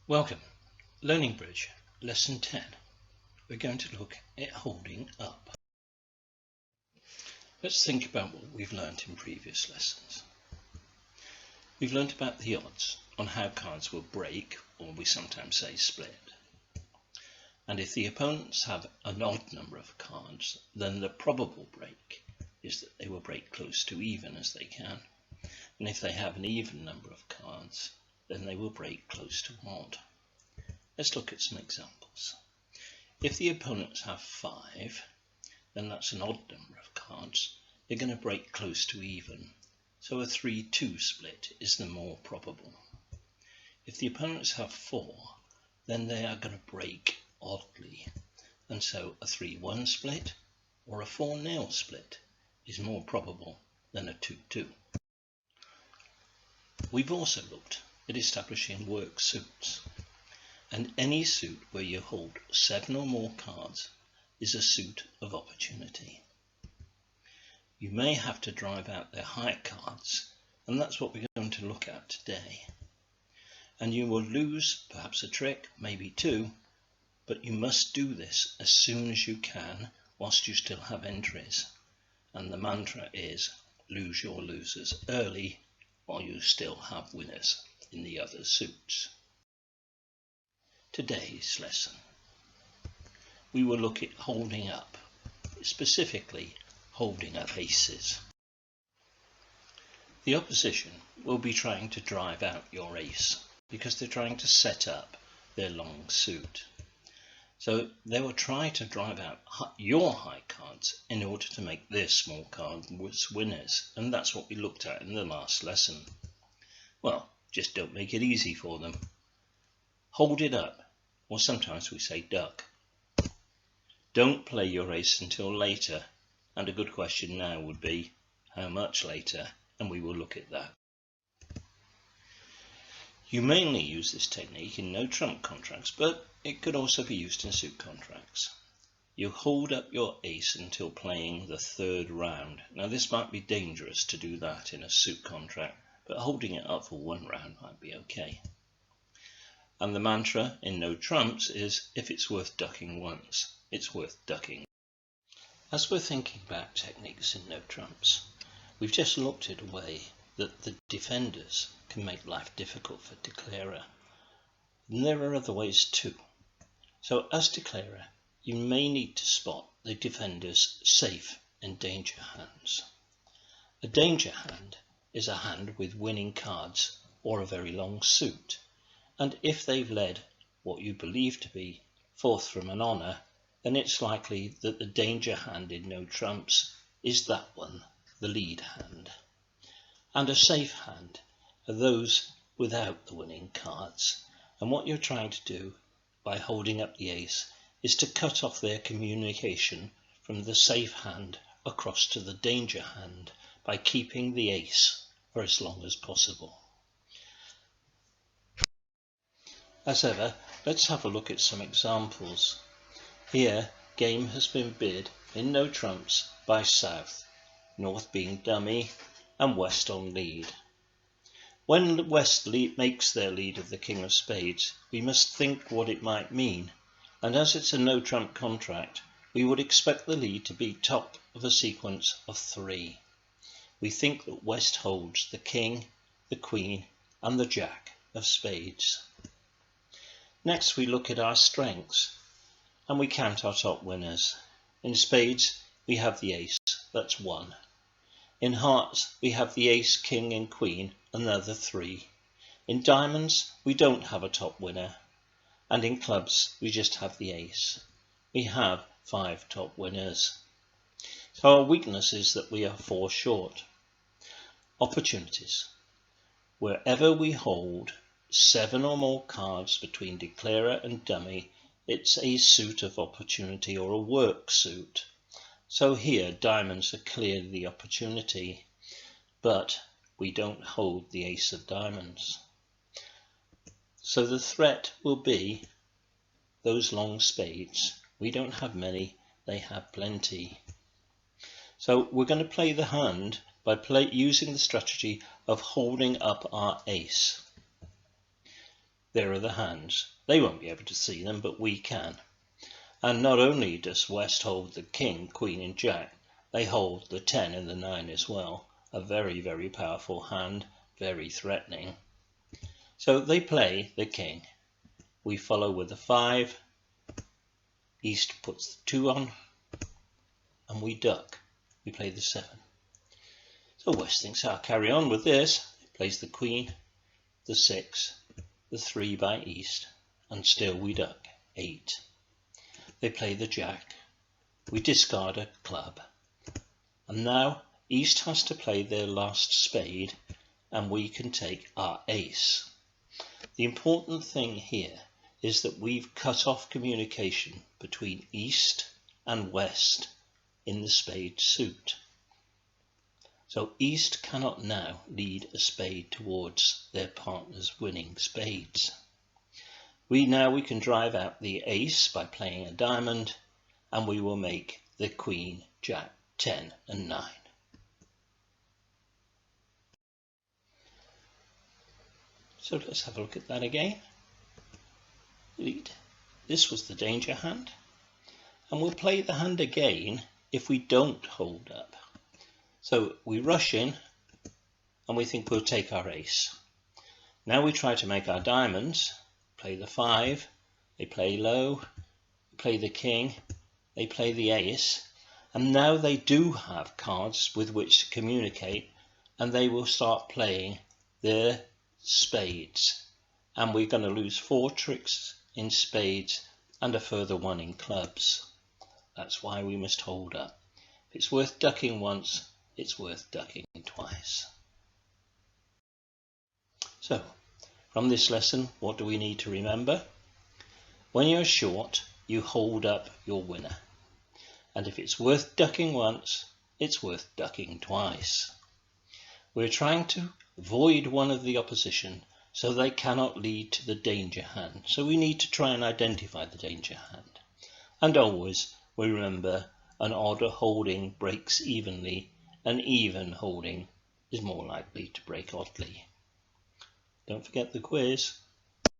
Welcome, Learning Bridge, Lesson 10. We're going to look at holding up. Let's think about what we've learnt in previous lessons. We've learnt about the odds on how cards will break, or we sometimes say split. And if the opponents have an odd number of cards, then the probable break is that they will break close to even as they can. And if they have an even number of cards, then they will break close to odd. Let's look at some examples. If the opponents have 5, then that's an odd number of cards. They're going to break close to even. So a 3-2 split is the more probable. If the opponents have 4, then they are going to break oddly. And so a 3-1 split or a 4-0 split is more probable than a 2-2. We've also looked at establishing work suits. And any suit where you hold 7 or more cards is a suit of opportunity. You may have to drive out their high cards, and that's what we're going to look at today. And you will lose perhaps a trick, maybe 2, but you must do this as soon as you can whilst you still have entries. And the mantra is lose your losers early while you still have winners in the other suits. Today's lesson, we will look at holding up, specifically holding up aces. The opposition will be trying to drive out your ace because they're trying to set up their long suit. So they will try to drive out your high cards in order to make their small cards winners, and that's what we looked at in the last lesson. Well, just don't make it easy for them. Hold it up, or sometimes we say duck. Don't play your ace until later, and a good question now would be, how much later? And we will look at that. You mainly use this technique in no-trump contracts, but it could also be used in suit contracts. You hold up your ace until playing the 3rd round. Now this might be dangerous to do that in a suit contract, but holding it up for 1 round might be okay. And the mantra in no trumps is, if it's worth ducking once, it's worth ducking. As we're thinking about techniques in no trumps, we've just looked at a way that the defenders can make life difficult for declarer. And there are other ways too. So as declarer, you may need to spot the defender's safe and danger hands. A danger hand is a hand with winning cards or a very long suit. And if they've led what you believe to be forth from an honour, then it's likely that the danger hand in no trumps is that one, the lead hand. And a safe hand are those without the winning cards. And what you're trying to do by holding up the ace is to cut off their communication from the safe hand across to the danger hand by keeping the ace for as long as possible. As ever, let's have a look at some examples. Here, game has been bid in no trumps by South, North being dummy and West on lead. When West makes their lead of the King of Spades, we must think what it might mean, and as it's a no trump contract, we would expect the lead to be top of a sequence of 3. We think that West holds the King, the Queen and the Jack of Spades. Next we look at our strengths and we count our top winners. In spades we have the ace, that's 1. In hearts we have the ace, king and queen, another 3. In diamonds we don't have a top winner, and in clubs we just have the ace. We have 5 top winners. So our weakness is that we are 4 short. Opportunities. Wherever we hold 7 or more cards between declarer and dummy, it's a suit of opportunity or a work suit. So here diamonds are clearly the opportunity, but we don't hold the ace of diamonds. So the threat will be those long spades. We don't have many, they have plenty. So we're going to play the hand by using the strategy of holding up our ace. There are the hands. They won't be able to see them, but we can. And not only does West hold the king, queen and jack, they hold the 10 and the 9 as well. A very, very powerful hand, very threatening. So they play the king. We follow with the 5. East puts the 2 on, and we duck. We play the 7. So West thinks, I'll carry on with this. Plays the queen, the 6, the 3 by East, and still we duck. 8. They play the jack. We discard a club. And now East has to play their last spade, and we can take our ace. The important thing here is that we've cut off communication between East and West in the spade suit. So East cannot now lead a spade towards their partner's winning spades. We can drive out the ace by playing a diamond, and we will make the queen, jack, 10 and 9. So let's have a look at that again. Lead. This was the danger hand, and we'll play the hand again if we don't hold up. So we rush in and we think we'll take our ace. Now we try to make our diamonds. Play the 5, they play low, play the king, they play the ace, and now they do have cards with which to communicate, and they will start playing their spades. And we're going to lose 4 tricks in spades and a further 1 in clubs. That's why we must hold up. If it's worth ducking once, it's worth ducking twice. So, from this lesson, what do we need to remember? When you're short, you hold up your winner. And if it's worth ducking once, it's worth ducking twice. We're trying to void one of the opposition so they cannot lead to the danger hand. So we need to try and identify the danger hand. And always we remember an odd holding breaks evenly, an even holding is more likely to break oddly. Don't forget the quiz.